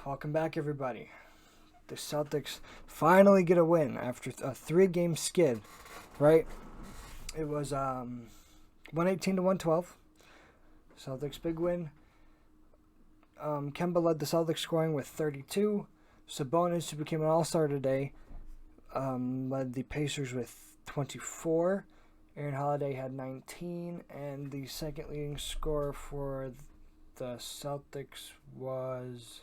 Welcome back, everybody. The Celtics finally get a win after a 3-game skid, right? It was 118 to 112. Celtics big win. Kemba led the Celtics scoring with 32. Sabonis, who became an All-Star today, led the Pacers with 24. Aaron Holiday had 19, and the second leading scorer for the Celtics was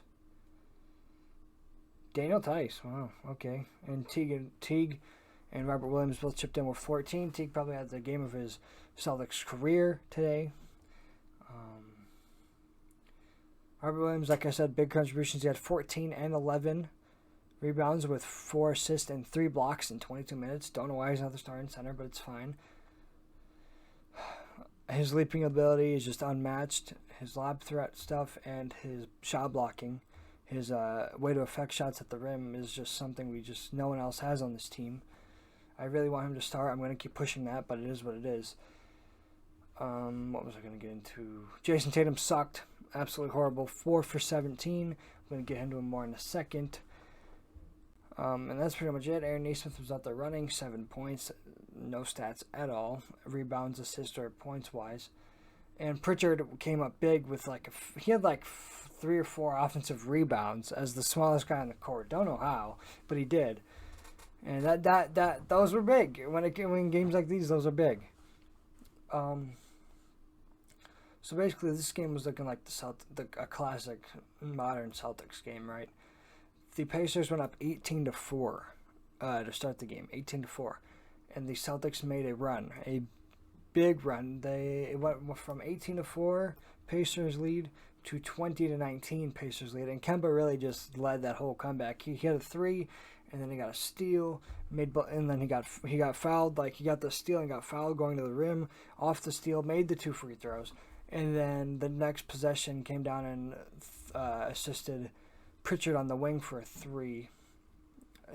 Daniel Tice. Wow, okay. And Teague and Robert Williams both chipped in with 14. Teague probably had the game of his Celtics career today. Robert Williams, like I said, big contributions. He had 14 and 11 rebounds with 4 assists and 3 blocks in 22 minutes. Don't know why he's not the starting center, but it's fine. His leaping ability is just unmatched. His lob threat stuff and his shot blocking, his way to affect shots at the rim is just something no one else has on this team. I really want him to start. I'm going to keep pushing that, but it is what it is. What was I going to get into? Jason Tatum sucked. Absolutely horrible. 4 for 17. I'm going to get into him more in a second. And that's pretty much it. Aaron Nesmith was out there running. 7 points. No stats at all. Rebounds, assists, or points-wise. And Pritchard came up big with he had 3 or 4 offensive rebounds as the smallest guy on the court. Don't know how, but he did. And those were big. When games like these, those are big. So basically, this game was looking like a classic modern Celtics game, right? The Pacers went up 18-4 to start the game, 18-4, and the Celtics made a run, a big run. It went from 18-4 Pacers lead to 20-19 Pacers lead, and Kemba really just led that whole comeback. He hit a 3, and then he got a steal, and then he got fouled. He got the steal and got fouled going to the rim. Off the steal, made the 2 free throws. And then the next possession came down and assisted Pritchard on the wing for a 3.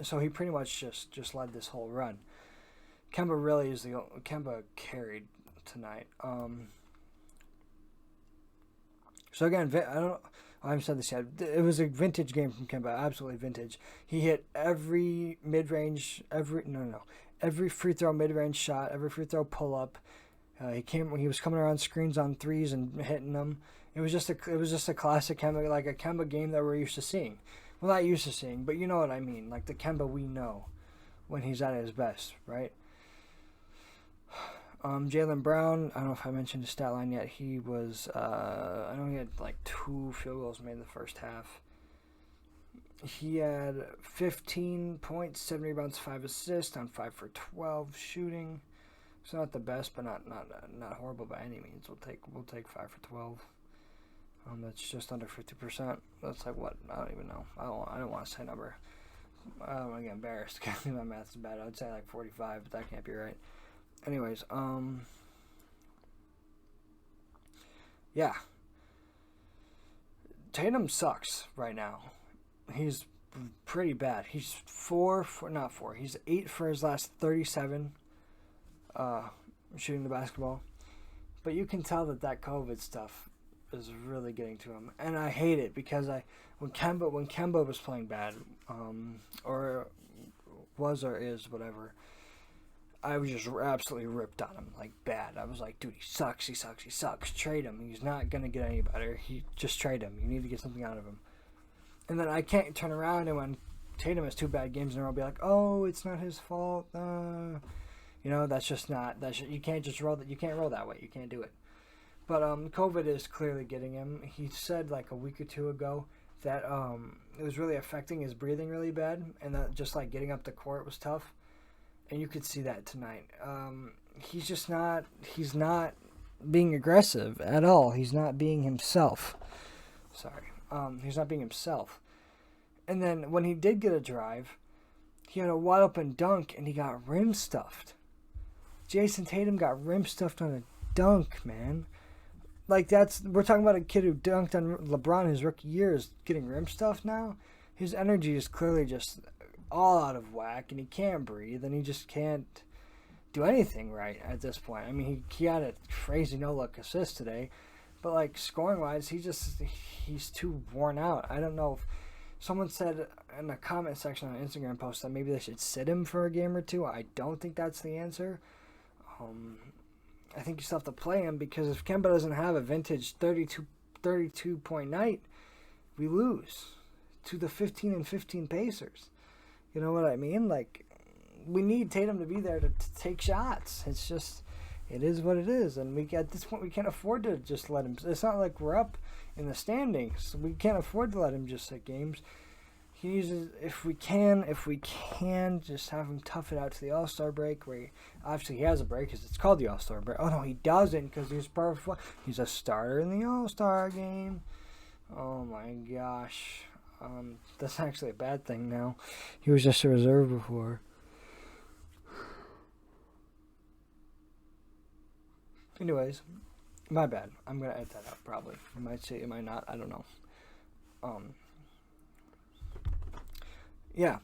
So he pretty much just led this whole run. Kemba carried tonight. So again, I haven't said this yet. It was a vintage game from Kemba, absolutely vintage. He hit every mid-range, every free throw mid-range shot, every free throw pull-up. He was coming around screens on 3s and hitting them. It was just a classic Kemba, like a Kemba game that we're used to seeing. Well, not used to seeing, but you know what I mean. Like the Kemba we know when he's at his best, right? Jaylen Brown, I don't know if I mentioned his stat line yet. He was, I know he had 2 field goals made in the first half. He had 15 points, 7 rebounds, 5 assists on 5 for 12 shooting. It's not the best, but not horrible by any means. We'll take 5 for 12. That's just under 50%. That's what? I don't even know. I don't want to say a number. I don't want to get embarrassed because my math is bad. I would say 45, but that can't be right. Anyways, yeah. Tatum sucks right now. He's pretty bad. He's 4 for, not 4. He's 8 for his last 37. Shooting the basketball, but you can tell that COVID stuff is really getting to him, and I hate it because when Kemba was playing bad, or is whatever, I was just absolutely ripped on him bad. I was like, dude, he sucks. Trade him. He's not gonna get any better. Just trade him. You need to get something out of him. And then I can't turn around and when Tatum has 2 bad games in a row, be like, oh, it's not his fault. That's just not. You can't just roll that. You can't roll that way. You can't do it. But COVID is clearly getting him. He said a week or 2 ago that it was really affecting his breathing really bad, and that just getting up the court was tough. And you could see that tonight. He's just not. He's not being aggressive at all. He's not being himself. Sorry. He's not being himself. And then when he did get a drive, he had a wide open dunk and he got rim stuffed. Jason Tatum got rim stuffed on a dunk, man. We're talking about a kid who dunked on LeBron his rookie year is getting rim stuffed now. His energy is clearly just all out of whack, and he can't breathe, and he just can't do anything right at this point. I mean, he had a crazy no-look assist today, but scoring-wise, he's too worn out. I don't know if Someone said in the comment section on an Instagram post that maybe they should sit him for a game or two. I don't think that's the answer. I think you still have to play him, because if Kemba doesn't have a vintage 32-point night, we lose to the 15 and 15 Pacers. You know what I mean? Like, we need Tatum to be there to take shots. It's just, it is what it is. And at this point, we can't afford to just let him. It's not like we're up in the standings. So we can't afford to let him just sit games. He uses, if we can, just have him tough it out to the All-Star break, where obviously he has a break because it's called the All-Star break. Oh, no, he doesn't, because he's a starter in the All-Star game. Oh, my gosh. That's actually a bad thing now. He was just a reserve before. Anyways, my bad. I'm going to edit that out, probably. You might say, you might not. I don't know. Yeah,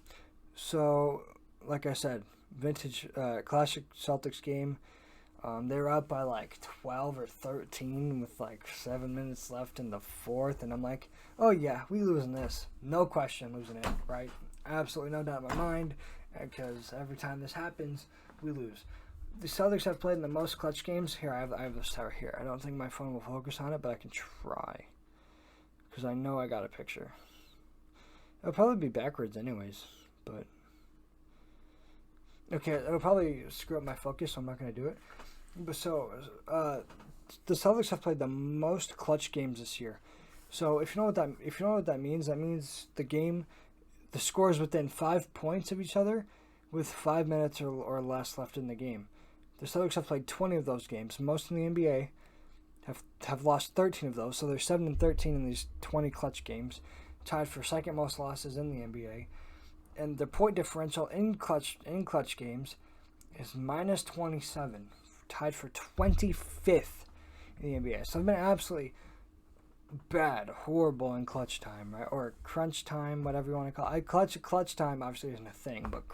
so like I said, vintage classic Celtics game. They're up by like 12 or 13 with like 7 minutes left in the fourth, and I'm like, oh yeah, we losing this, no question, losing it, right? Absolutely no doubt in my mind, because every time this happens, we lose. The Celtics have played in the most clutch games. Here, I have this tower here. I don't think my phone will focus on it, but I can try, because I know I got a picture. It'll probably be backwards anyways, but... Okay, it'll probably screw up my focus, so I'm not going to do it. But so, the Celtics have played the most clutch games this year. So if you know what that means the score is within 5 points of each other with 5 minutes or less left in the game. The Celtics have played 20 of those games. Most in the NBA have lost 13 of those, so they're 7-13 in these 20 clutch games, tied for second most losses in the NBA. And the point differential in clutch games is minus 27, tied for 25th in the NBA. So they've been absolutely bad, horrible in clutch time, right? Or crunch time, whatever you want to call it. Clutch time obviously isn't a thing, but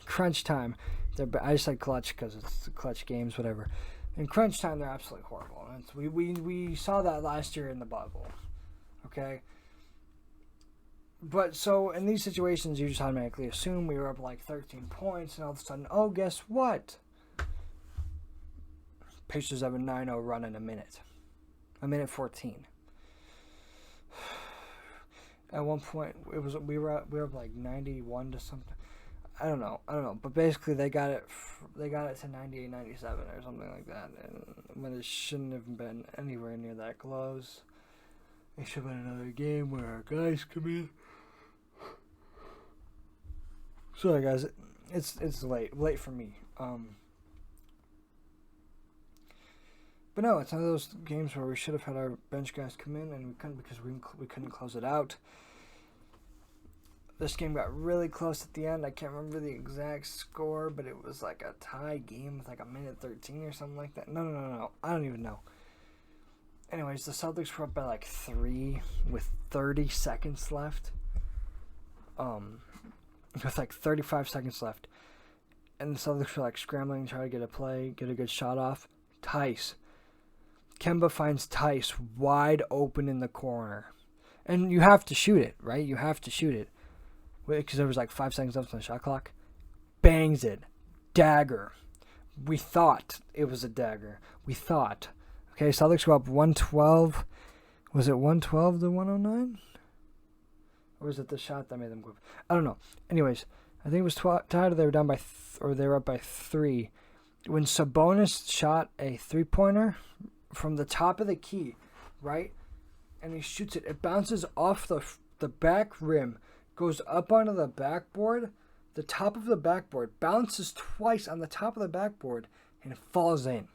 crunch time, I just said clutch because it's the clutch games, whatever. In crunch time, they're absolutely horrible. And we saw that last year in the bubble, okay? But so in these situations, you just automatically assume we were up like 13 points, and all of a sudden, oh, guess what? Pacers have a 9-0 run in a minute 14. At one point, we were up like 91 to something. I don't know. But basically, they got it to 98, 97 or something like that, and when it shouldn't have been anywhere near that close. It should have been another game where our guys come in. Sorry, guys. It's late for me. But no, it's one of those games where we should have had our bench guys come in, and we couldn't because we couldn't close it out. This game got really close at the end. I can't remember the exact score, but it was like a tie game with like a minute 13 or something like that. No. I don't even know. Anyways, the Celtics were up by like 3 with 30 seconds left. With like 35 seconds left. And the Celtics were like scrambling to try to get a good shot off. Kemba finds Tice wide open in the corner. And you have to shoot it, right? You have to shoot it. Because there was like 5 seconds left on the shot clock. Bangs it. Dagger. We thought it was a dagger. Okay, Celtics go up 112. Was it 112 to 109? Or was it the shot that made them go up? I don't know. Anyways, I think it was tied. They were down by, or they were up by 3. When Sabonis shot a 3-pointer from the top of the key, right? And he shoots it. It bounces off the back rim, goes up onto the backboard. The top of the backboard bounces twice on the top of the backboard, and it falls in.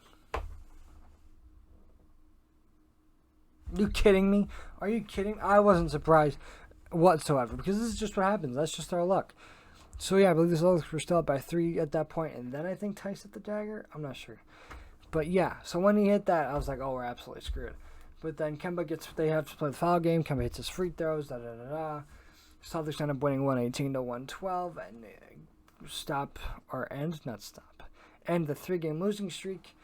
You kidding me? Are you kidding? I wasn't surprised whatsoever, because this is just what happens. That's just our luck. So yeah, I believe the Celtics were still up by 3 at that point, and then I think Tice hit the dagger. I'm not sure. But yeah, so when he hit that, I was like, oh, we're absolutely screwed. But then they have to play the foul game. Kemba hits his free throws, Celtics end up winning 118 to 112, and end the 3-game losing streak.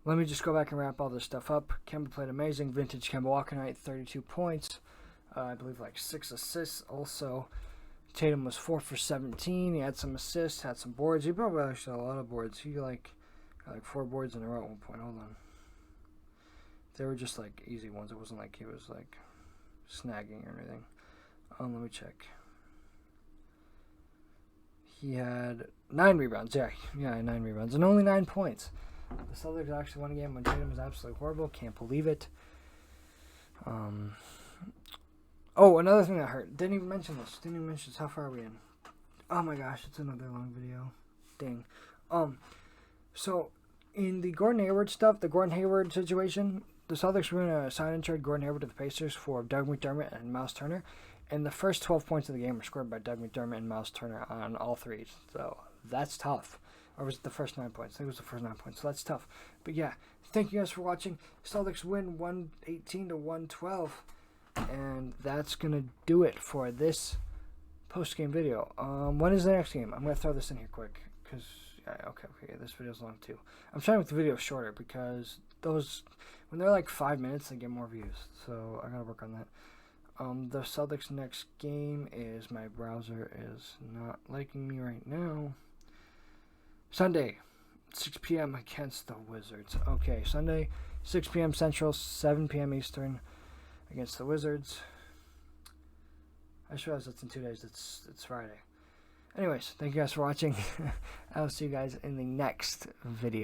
let me just go back and wrap all this stuff up. Kemba played amazing. Vintage Kemba Walker night, 32 points. I believe like 6 assists also. Tatum was 4 for 17. He had some assists, had some boards. He probably actually had a lot of boards. He got like 4 boards in a row at one point. Hold on. They were just like easy ones. It wasn't like he was like snagging or anything. Let me check. He had 9 rebounds. Yeah, 9 rebounds and only 9 points. The Celtics actually won a game when Tatum was absolutely horrible. Can't believe it. Oh, another thing that hurt. Didn't even mention this. How far are we in? Oh my gosh, it's another long video. Dang. So in the Gordon Hayward stuff, the Gordon Hayward situation, the Celtics were going to sign and trade Gordon Hayward to the Pacers for Doug McDermott and Miles Turner. And the first 12 points of the game were scored by Doug McDermott and Miles Turner on all threes. So that's tough. Or was it the first 9 points? I think it was the first 9 points. So that's tough. But yeah, thank you guys for watching. Celtics win 118 to 112. And that's going to do it for this post-game video. When is the next game? I'm going to throw this in here quick. Because, okay, this video's long too. I'm trying to make the video shorter because those, when they're like 5 minutes, they get more views. So I got to work on that. The Celtics' next game is, my browser is not liking me right now. Sunday, 6 p.m. against the Wizards. Okay, Sunday, 6 p.m. Central, 7 p.m. Eastern against the Wizards. I just realized it's in 2 days. It's Friday. Anyways, thank you guys for watching. I'll see you guys in the next video.